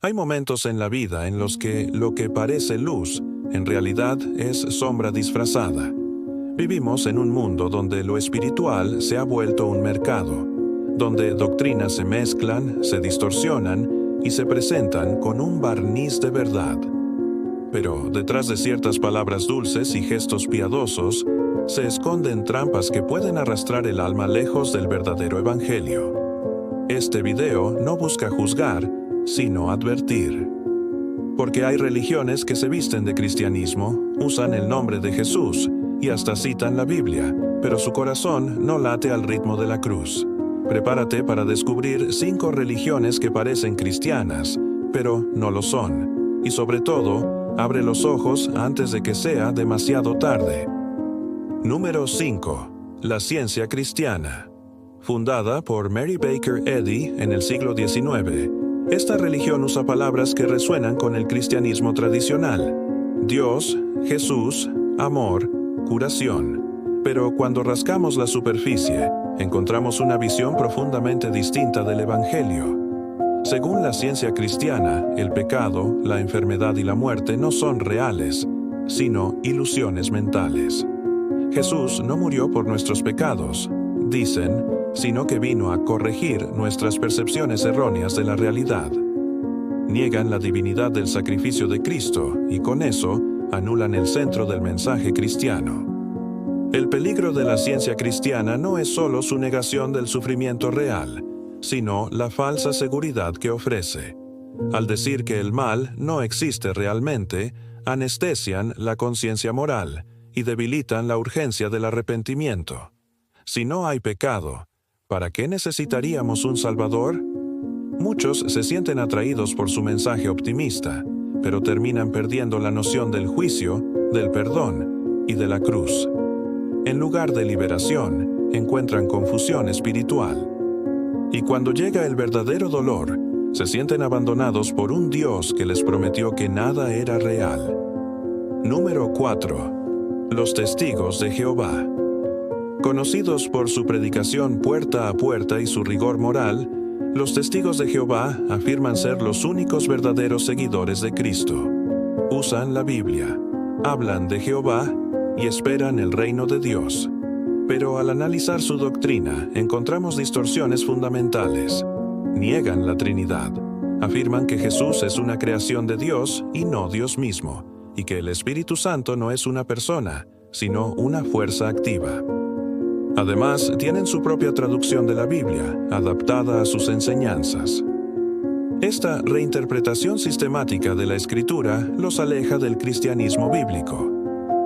Hay momentos en la vida en los que lo que parece luz, en realidad es sombra disfrazada. Vivimos en un mundo donde lo espiritual se ha vuelto un mercado, donde doctrinas se mezclan, se distorsionan y se presentan con un barniz de verdad. Pero detrás de ciertas palabras dulces y gestos piadosos, se esconden trampas que pueden arrastrar el alma lejos del verdadero evangelio. Este video no busca juzgar, sino advertir. Porque hay religiones que se visten de cristianismo, usan el nombre de Jesús y hasta citan la Biblia, pero su corazón no late al ritmo de la cruz. Prepárate para descubrir 5 religiones que parecen cristianas, pero no lo son. Y sobre todo, abre los ojos antes de que sea demasiado tarde. Número 5. La ciencia cristiana. Fundada por Mary Baker Eddy en el siglo XIX, esta religión usa palabras que resuenan con el cristianismo tradicional: Dios, Jesús, amor, curación. Pero cuando rascamos la superficie, encontramos una visión profundamente distinta del Evangelio. Según la ciencia cristiana, el pecado, la enfermedad y la muerte no son reales, sino ilusiones mentales. Jesús no murió por nuestros pecados, dicen, sino que vino a corregir nuestras percepciones erróneas de la realidad. Niegan la divinidad del sacrificio de Cristo y con eso anulan el centro del mensaje cristiano. El peligro de la ciencia cristiana no es solo su negación del sufrimiento real, sino la falsa seguridad que ofrece. Al decir que el mal no existe realmente, anestesian la conciencia moral y debilitan la urgencia del arrepentimiento. Si no hay pecado, ¿para qué necesitaríamos un Salvador? Muchos se sienten atraídos por su mensaje optimista, pero terminan perdiendo la noción del juicio, del perdón y de la cruz. En lugar de liberación, encuentran confusión espiritual. Y cuando llega el verdadero dolor, se sienten abandonados por un Dios que les prometió que nada era real. Número 4. Los testigos de Jehová. Conocidos por su predicación puerta a puerta y su rigor moral, los testigos de Jehová afirman ser los únicos verdaderos seguidores de Cristo. Usan la Biblia, hablan de Jehová y esperan el reino de Dios. Pero al analizar su doctrina, encontramos distorsiones fundamentales. Niegan la Trinidad. Afirman que Jesús es una creación de Dios y no Dios mismo, y que el Espíritu Santo no es una persona, sino una fuerza activa. Además, tienen su propia traducción de la Biblia, adaptada a sus enseñanzas. Esta reinterpretación sistemática de la Escritura los aleja del cristianismo bíblico.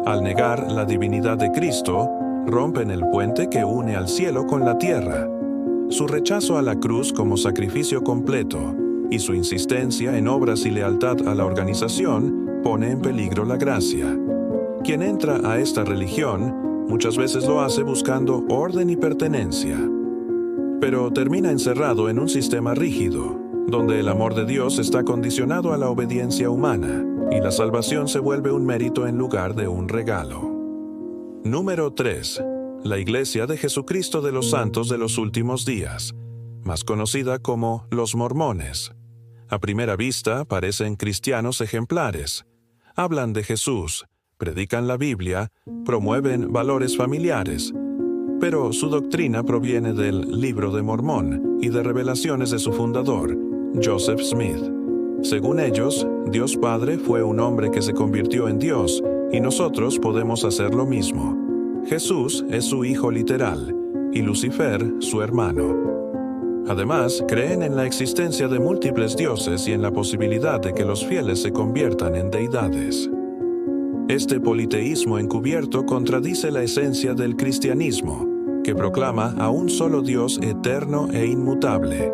Al negar la divinidad de Cristo, rompen el puente que une al cielo con la tierra. Su rechazo a la cruz como sacrificio completo y su insistencia en obras y lealtad a la organización pone en peligro la gracia. Quien entra a esta religión muchas veces lo hace buscando orden y pertenencia, pero termina encerrado en un sistema rígido, donde el amor de Dios está condicionado a la obediencia humana y la salvación se vuelve un mérito en lugar de un regalo. Número 3. La Iglesia de Jesucristo de los Santos de los Últimos Días, más conocida como los Mormones. A primera vista parecen cristianos ejemplares. Hablan de Jesús, predican la Biblia, promueven valores familiares, pero su doctrina proviene del Libro de Mormón y de revelaciones de su fundador, Joseph Smith. Según ellos, Dios Padre fue un hombre que se convirtió en Dios y nosotros podemos hacer lo mismo. Jesús es su hijo literal y Lucifer su hermano. Además, creen en la existencia de múltiples dioses y en la posibilidad de que los fieles se conviertan en deidades. Este politeísmo encubierto contradice la esencia del cristianismo, que proclama a un solo Dios eterno e inmutable.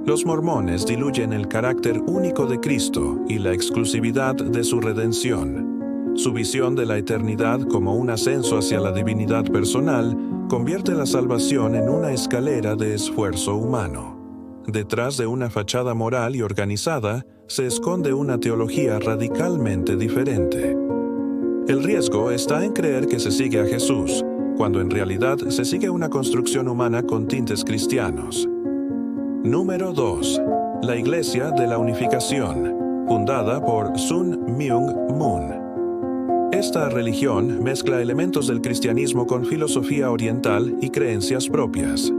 Los mormones diluyen el carácter único de Cristo y la exclusividad de su redención. Su visión de la eternidad como un ascenso hacia la divinidad personal convierte la salvación en una escalera de esfuerzo humano. Detrás de una fachada moral y organizada se esconde una teología radicalmente diferente. El riesgo está en creer que se sigue a Jesús, cuando en realidad se sigue una construcción humana con tintes cristianos. Número 2. la Iglesia de la Unificación, fundada por Sun Myung Moon. Esta religión mezcla elementos del cristianismo con filosofía oriental y creencias propias.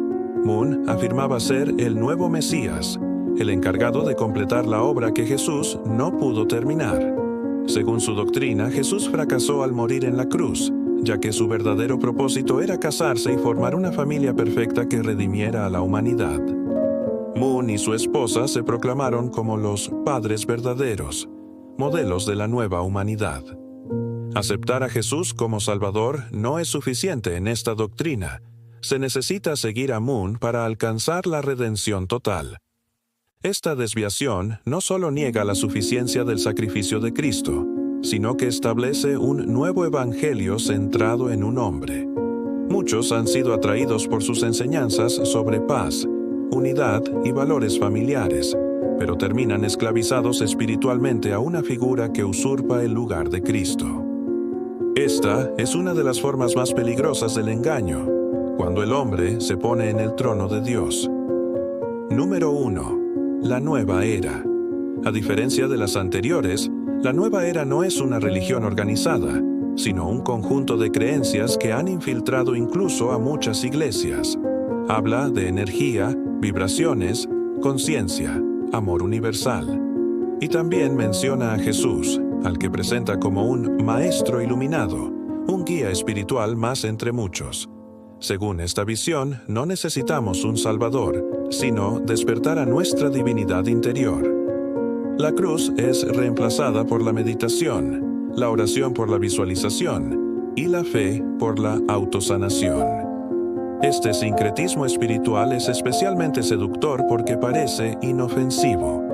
Moon afirmaba ser el nuevo Mesías, el encargado de completar la obra que Jesús no pudo terminar. Según su doctrina, Jesús fracasó al morir en la cruz, ya que su verdadero propósito era casarse y formar una familia perfecta que redimiera a la humanidad. Moon y su esposa se proclamaron como los padres verdaderos, modelos de la nueva humanidad. Aceptar a Jesús como Salvador no es suficiente en esta doctrina. Se necesita seguir a Moon para alcanzar la redención total. Esta desviación no solo niega la suficiencia del sacrificio de Cristo, sino que establece un nuevo evangelio centrado en un hombre. Muchos han sido atraídos por sus enseñanzas sobre paz, unidad y valores familiares, pero terminan esclavizados espiritualmente a una figura que usurpa el lugar de Cristo. Esta es una de las formas más peligrosas del engaño, cuando el hombre se pone en el trono de Dios. Número 1. La nueva era. A diferencia de las anteriores, la nueva era no es una religión organizada, sino un conjunto de creencias que han infiltrado incluso a muchas iglesias. Habla de energía, vibraciones, conciencia, amor universal. Y también menciona a Jesús, al que presenta como un maestro iluminado, un guía espiritual más entre muchos. Según esta visión, no necesitamos un Salvador, sino despertar a nuestra divinidad interior. La cruz es reemplazada por la meditación, la oración por la visualización y la fe por la autosanación. Este sincretismo espiritual es especialmente seductor porque parece inofensivo.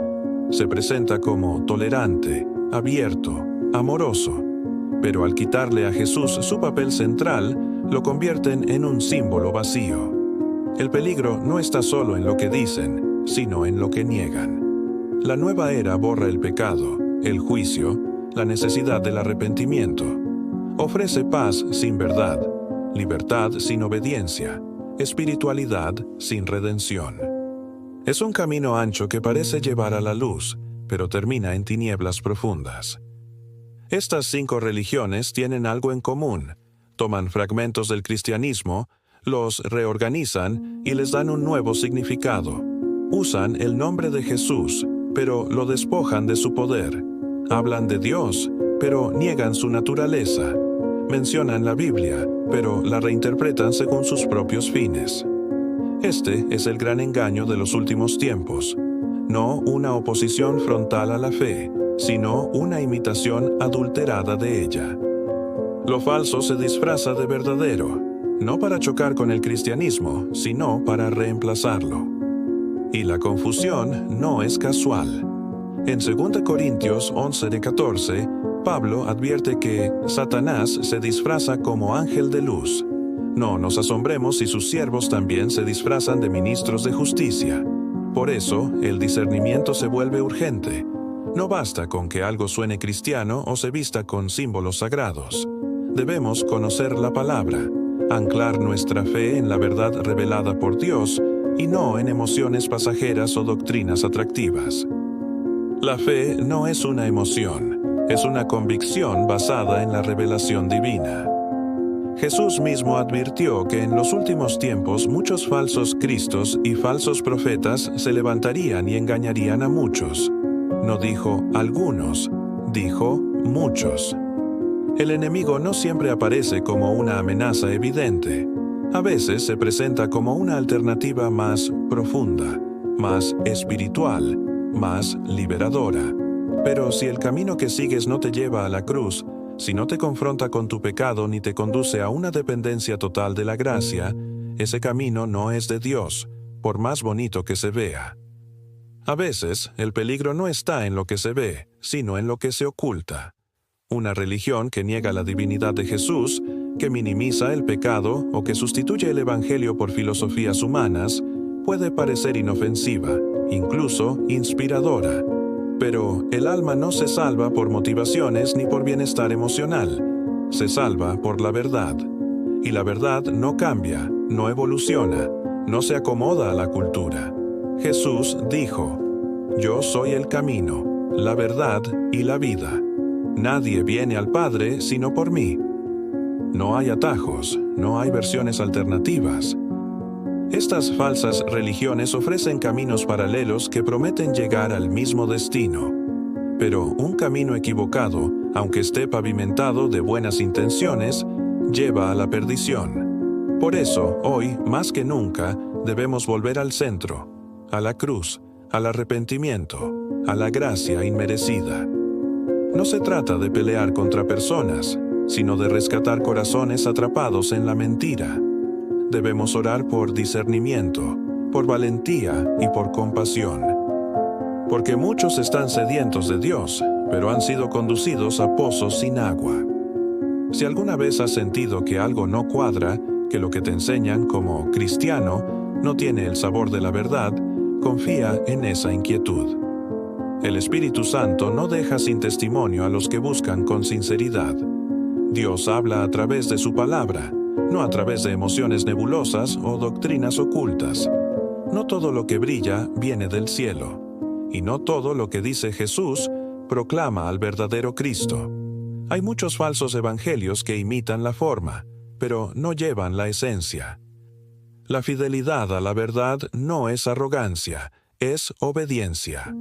Se presenta como tolerante, abierto, amoroso, pero al quitarle a Jesús su papel central, lo convierten en un símbolo vacío. El peligro no está solo en lo que dicen, sino en lo que niegan. La nueva era borra el pecado, el juicio, la necesidad del arrepentimiento. Ofrece paz sin verdad, libertad sin obediencia, espiritualidad sin redención. Es un camino ancho que parece llevar a la luz, pero termina en tinieblas profundas. Estas 5 religiones tienen algo en común. Toman fragmentos del cristianismo, los reorganizan y les dan un nuevo significado. Usan el nombre de Jesús, pero lo despojan de su poder. Hablan de Dios, pero niegan su naturaleza. Mencionan la Biblia, pero la reinterpretan según sus propios fines. Este es el gran engaño de los últimos tiempos. No una oposición frontal a la fe, sino una imitación adulterada de ella. Lo falso se disfraza de verdadero, no para chocar con el cristianismo, sino para reemplazarlo. Y la confusión no es casual. En 2 Corintios 11:14, Pablo advierte que Satanás se disfraza como ángel de luz. No nos asombremos si sus siervos también se disfrazan de ministros de justicia. Por eso, el discernimiento se vuelve urgente. No basta con que algo suene cristiano o se vista con símbolos sagrados. Debemos conocer la palabra, anclar nuestra fe en la verdad revelada por Dios y no en emociones pasajeras o doctrinas atractivas. La fe no es una emoción, es una convicción basada en la revelación divina. Jesús mismo advirtió que en los últimos tiempos muchos falsos cristos y falsos profetas se levantarían y engañarían a muchos. No dijo algunos, dijo muchos. El enemigo no siempre aparece como una amenaza evidente. A veces se presenta como una alternativa más profunda, más espiritual, más liberadora. Pero si el camino que sigues no te lleva a la cruz, si no te confronta con tu pecado ni te conduce a una dependencia total de la gracia, ese camino no es de Dios, por más bonito que se vea. A veces, el peligro no está en lo que se ve, sino en lo que se oculta. Una religión que niega la divinidad de Jesús, que minimiza el pecado o que sustituye el Evangelio por filosofías humanas, puede parecer inofensiva, incluso inspiradora. Pero el alma no se salva por motivaciones ni por bienestar emocional. Se salva por la verdad. Y la verdad no cambia, no evoluciona, no se acomoda a la cultura. Jesús dijo, Yo soy el camino, la verdad y la vida. Nadie viene al Padre sino por mí. No hay atajos, no hay versiones alternativas. Estas falsas religiones ofrecen caminos paralelos que prometen llegar al mismo destino. Pero un camino equivocado, aunque esté pavimentado de buenas intenciones, lleva a la perdición. Por eso, hoy, más que nunca, debemos volver al centro, a la cruz, al arrepentimiento, a la gracia inmerecida. No se trata de pelear contra personas, sino de rescatar corazones atrapados en la mentira. Debemos orar por discernimiento, por valentía y por compasión. Porque muchos están sedientos de Dios, pero han sido conducidos a pozos sin agua. Si alguna vez has sentido que algo no cuadra, que lo que te enseñan como cristiano no tiene el sabor de la verdad, confía en esa inquietud. El Espíritu Santo no deja sin testimonio a los que buscan con sinceridad. Dios habla a través de su palabra, no a través de emociones nebulosas o doctrinas ocultas. No todo lo que brilla viene del cielo, y no todo lo que dice Jesús proclama al verdadero Cristo. Hay muchos falsos evangelios que imitan la forma, pero no llevan la esencia. La fidelidad a la verdad no es arrogancia, es obediencia.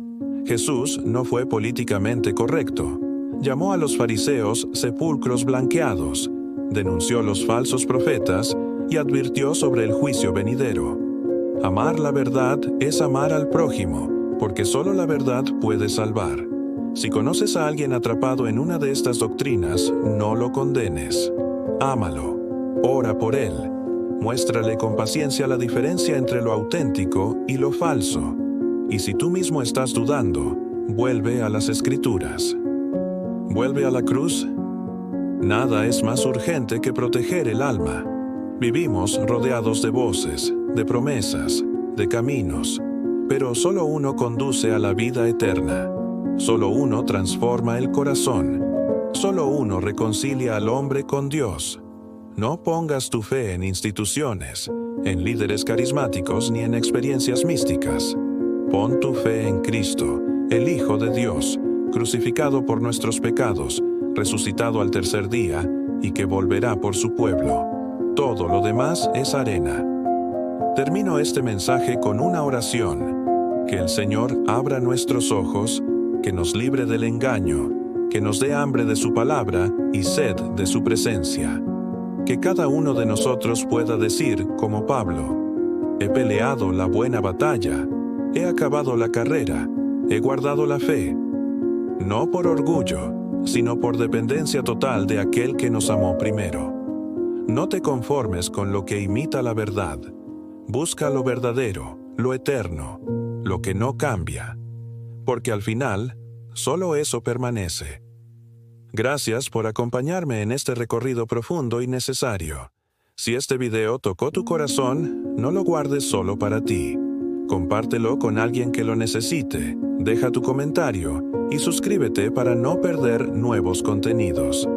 Jesús no fue políticamente correcto. Llamó a los fariseos sepulcros blanqueados, denunció los falsos profetas y advirtió sobre el juicio venidero. Amar la verdad es amar al prójimo, porque solo la verdad puede salvar. Si conoces a alguien atrapado en una de estas doctrinas, no lo condenes. Ámalo, ora por él, muéstrale con paciencia la diferencia entre lo auténtico y lo falso. Y si tú mismo estás dudando, vuelve a las Escrituras. ¿Vuelve a la cruz? Nada es más urgente que proteger el alma. Vivimos rodeados de voces, de promesas, de caminos, pero solo uno conduce a la vida eterna. Solo uno transforma el corazón. Solo uno reconcilia al hombre con Dios. No pongas tu fe en instituciones, en líderes carismáticos ni en experiencias místicas. Pon tu fe en Cristo, el Hijo de Dios, crucificado por nuestros pecados, resucitado al tercer día y que volverá por su pueblo. Todo lo demás es arena. Termino este mensaje con una oración. Que el Señor abra nuestros ojos, que nos libre del engaño, que nos dé hambre de su palabra y sed de su presencia. Que cada uno de nosotros pueda decir, como Pablo: he peleado la buena batalla, he acabado la carrera, he guardado la fe. No por orgullo, sino por dependencia total de aquel que nos amó primero. No te conformes con lo que imita la verdad. Busca lo verdadero, lo eterno, lo que no cambia, porque al final, solo eso permanece. Gracias por acompañarme en este recorrido profundo y necesario. Si este video tocó tu corazón, no lo guardes solo para ti. Compártelo con alguien que lo necesite, deja tu comentario y suscríbete para no perder nuevos contenidos.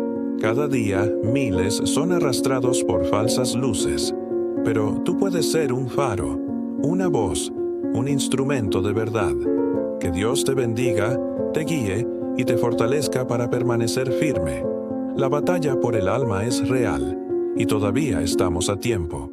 Cada día, miles son arrastrados por falsas luces, pero tú puedes ser un faro, una voz, un instrumento de verdad. Que Dios te bendiga, te guíe y te fortalezca para permanecer firme. La batalla por el alma es real y todavía estamos a tiempo.